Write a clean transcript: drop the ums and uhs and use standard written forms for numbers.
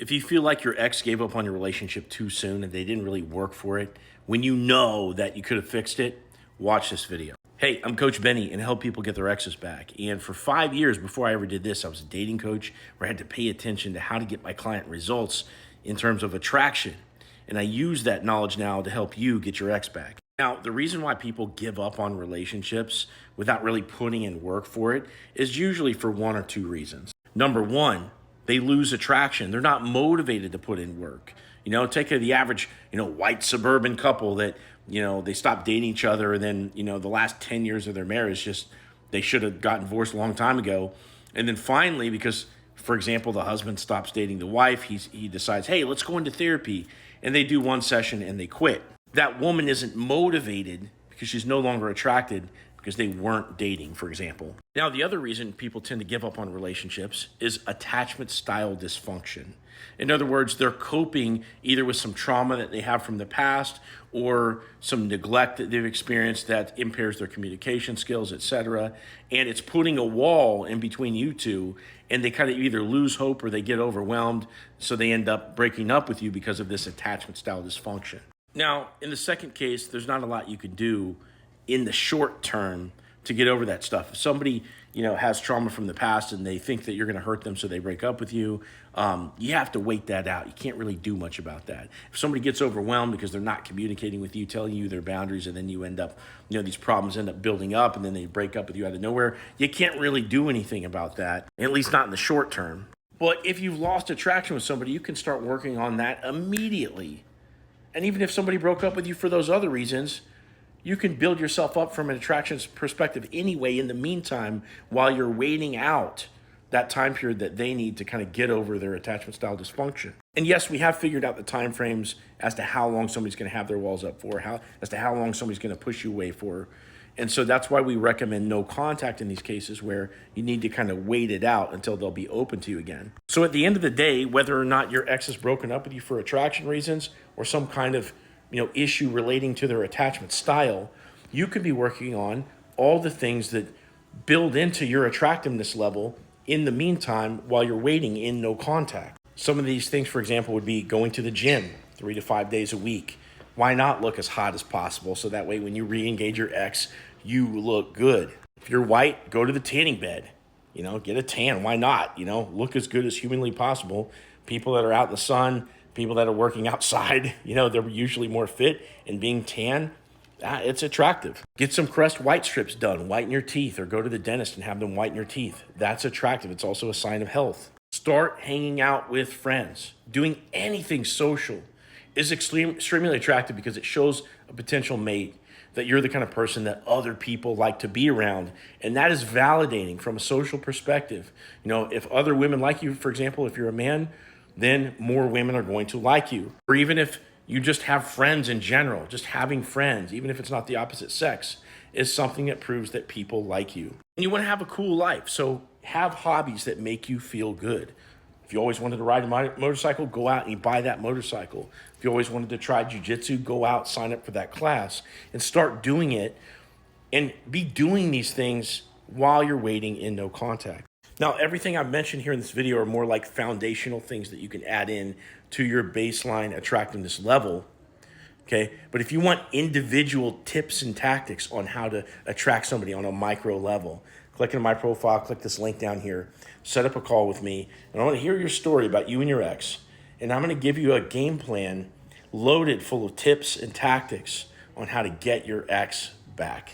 If you feel like your ex gave up on your relationship too soon and they didn't really work for it, when you know that you could have fixed it, watch this video. Hey, I'm Coach Benny and I help people get their exes back. And for 5 years before I ever did this, I was a dating coach where I had to pay attention to how to get my client results in terms of attraction. And I use that knowledge now to help you get your ex back. Now, the reason why people give up on relationships without really putting in work for it is usually for one or two reasons. Number one, they lose attraction. They're not motivated to put in work. Take the average, white suburban couple that, they stop dating each other and then, the last 10 years of their marriage, they should have gotten divorced a long time ago. And then finally, because, for example, the husband stops dating the wife, he decides, hey, let's go into therapy. And they do one session and they quit. That woman isn't motivated because she's no longer attracted because they weren't dating, for example. Now, the other reason people tend to give up on relationships is attachment style dysfunction. In other words, they're coping either with some trauma that they have from the past or some neglect that they've experienced that impairs their communication skills, etc. And it's putting a wall in between you two, and they kind of either lose hope or they get overwhelmed, so they end up breaking up with you because of this attachment style dysfunction. Now, in the second case, there's not a lot you can do in the short term to get over that stuff. If somebody, has trauma from the past and they think that you're going to hurt them, so they break up with you, you have to wait that out. You can't really do much about that. If somebody gets overwhelmed because they're not communicating with you, telling you their boundaries, and then you end up, these problems end up building up and then they break up with you out of nowhere, you can't really do anything about that, at least not in the short term. But if you've lost attraction with somebody, you can start working on that immediately. And even if somebody broke up with you for those other reasons, you can build yourself up from an attraction perspective anyway in the meantime while you're waiting out that time period that they need to kind of get over their attachment style dysfunction. And yes, we have figured out the time frames as to how long somebody's going to have their walls up for, as to how long somebody's going to push you away for. And so that's why we recommend no contact in these cases where you need to kind of wait it out until they'll be open to you again. So at the end of the day, whether or not your ex has broken up with you for attraction reasons or some kind of issue relating to their attachment style, you could be working on all the things that build into your attractiveness level in the meantime while you're waiting in no contact. Some of these things, for example, would be going to the gym 3 to 5 days a week. Why not look as hot as possible so that way when you re-engage your ex, you look good? If you're white, go to the tanning bed. Get a tan. Why not? Look as good as humanly possible. People that are out in the sun, people that are working outside, they're usually more fit, and being tan, it's attractive. Get some Crest white strips done, whiten your teeth, or go to the dentist and have them whiten your teeth. That's attractive. It's also a sign of health. Start hanging out with friends. Doing anything social is extremely attractive because it shows a potential mate that you're the kind of person that other people like to be around. And that is validating from a social perspective. If other women like you, for example, if you're a man, then more women are going to like you. Or even if you just have friends in general, just having friends, even if it's not the opposite sex, is something that proves that people like you. And you want to have a cool life, so have hobbies that make you feel good. If you always wanted to ride a motorcycle, go out and you buy that motorcycle. If you always wanted to try jiu-jitsu, go out, sign up for that class, and start doing it, and be doing these things while you're waiting in no contact. Now, everything I've mentioned here in this video are more like foundational things that you can add in to your baseline attractiveness level, okay? But if you want individual tips and tactics on how to attract somebody on a micro level, click into my profile, click this link down here, set up a call with me, and I want to hear your story about you and your ex, and I'm going to give you a game plan loaded full of tips and tactics on how to get your ex back.